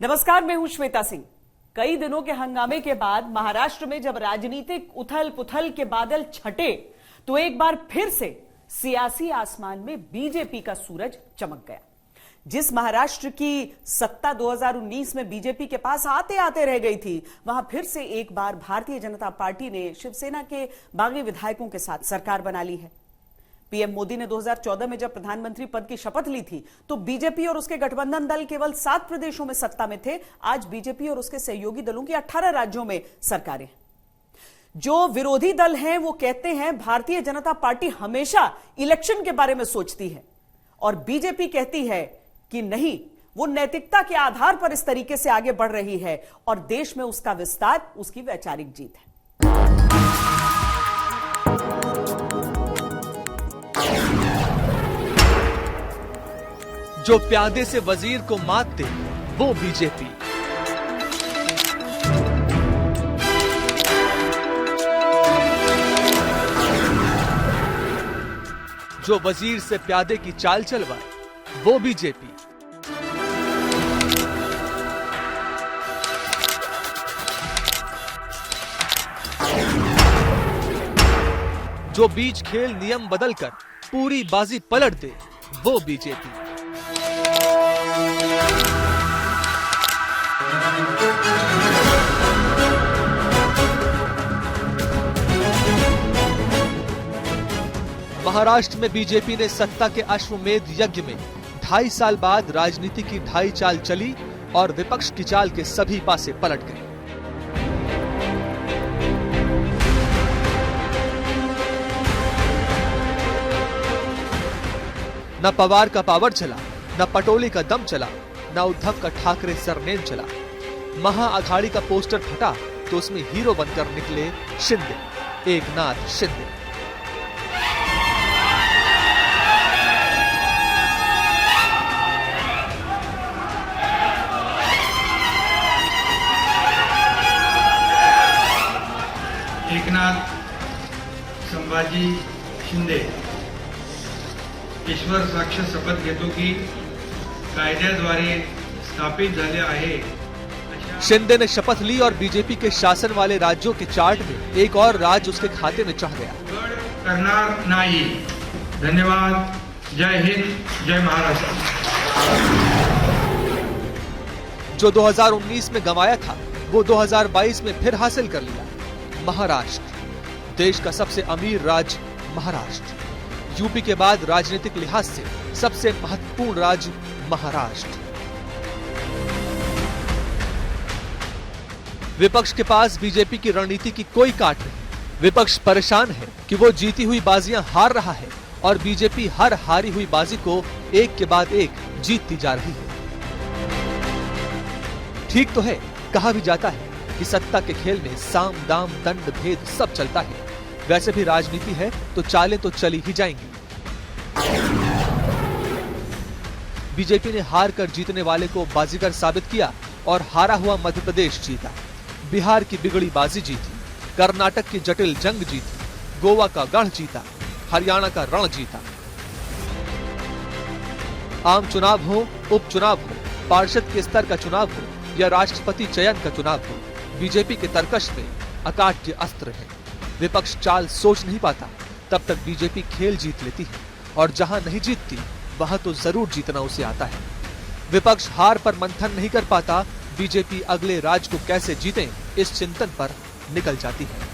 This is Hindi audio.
नमस्कार, मैं हूं श्वेता सिंह। कई दिनों के हंगामे के बाद महाराष्ट्र में जब राजनीतिक उथल पुथल के बादल छटे तो एक बार फिर से सियासी आसमान में बीजेपी का सूरज चमक गया। जिस महाराष्ट्र की सत्ता 2019 में बीजेपी के पास आते आते रह गई थी, वहां फिर से एक बार भारतीय जनता पार्टी ने शिवसेना के बागी विधायकों के साथ सरकार बना ली है। पीएम मोदी ने 2014 में जब प्रधानमंत्री पद की शपथ ली थी तो बीजेपी और उसके गठबंधन दल केवल 7 प्रदेशों में सत्ता में थे। आज बीजेपी और उसके सहयोगी दलों की 18 राज्यों में सरकारें। जो विरोधी दल हैं वो कहते हैं भारतीय जनता पार्टी हमेशा इलेक्शन के बारे में सोचती है, और बीजेपी कहती है कि नहीं, वो नैतिकता के आधार पर इस तरीके से आगे बढ़ रही है और देश में उसका विस्तार उसकी वैचारिक जीत है। जो प्यादे से वजीर को मात दे वो बीजेपी। जो वजीर से प्यादे की चाल चलवाए वो बीजेपी। जो बीच खेल नियम बदलकर पूरी बाजी पलट दे वो बीजेपी। महाराष्ट्र में बीजेपी ने सत्ता के अश्वमेध यज्ञ में 2.5 साल बाद राजनीति की ढाई चाल चली और विपक्ष की चाल के सभी पासे पलट गए। न पवार का पावर चला, न पटोले का दम चला, न उद्धव का ठाकरे सरनेम चला। महाअघाड़ी का पोस्टर फटा तो उसमें हीरो बनकर निकले शिंदे, एकनाथ शिंदे। एकनाथ संभाजी शिंदे ईश्वर साक्ष शपथ घेतो की कायद्याद्वारे स्थापित झाले आहे। शिंदे ने शपथ ली और बीजेपी के शासन वाले राज्यों के चार्ट में एक और राज्य उसके खाते में चढ़ गया। करणार नाही। धन्यवाद। जय हिंद, जय महाराष्ट्र। जो 2019 में गंवाया था वो 2022 में फिर हासिल कर लिया। महाराष्ट्र देश का सबसे अमीर राज्य महाराष्ट्र, यूपी के बाद राजनीतिक लिहाज से सबसे महत्वपूर्ण राज्य महाराष्ट्र। विपक्ष के पास बीजेपी की रणनीति की कोई काट नहीं। विपक्ष परेशान है कि वो जीती हुई बाजियां हार रहा है और बीजेपी हर हारी हुई बाजी को एक के बाद एक जीतती जा रही है। ठीक तो है, कहा भी जाता है कि सत्ता के खेल में साम दाम दंड भेद सब चलता है। वैसे भी राजनीति है तो चालें तो चली ही जाएंगी। बीजेपी ने हार कर जीतने वाले को बाजीगर साबित किया और हारा हुआ मध्य प्रदेश जीता, बिहार की बिगड़ी बाजी जीती, कर्नाटक की जटिल जंग जीती, गोवा का गढ़ जीता, हरियाणा का रण जीता। आम चुनाव हो, उपचुनाव हो, पार्षद के स्तर का चुनाव हो या राष्ट्रपति चयन का चुनाव हो, बीजेपी के तरकश में अकाट्य अस्त्र है। विपक्ष चाल सोच नहीं पाता, तब तक बीजेपी खेल जीत लेती है और जहां नहीं जीतती वहां तो जरूर जीतना उसे आता है। विपक्ष हार पर मंथन नहीं कर पाता, बीजेपी अगले राज्य को कैसे जीतें इस चिंतन पर निकल जाती है।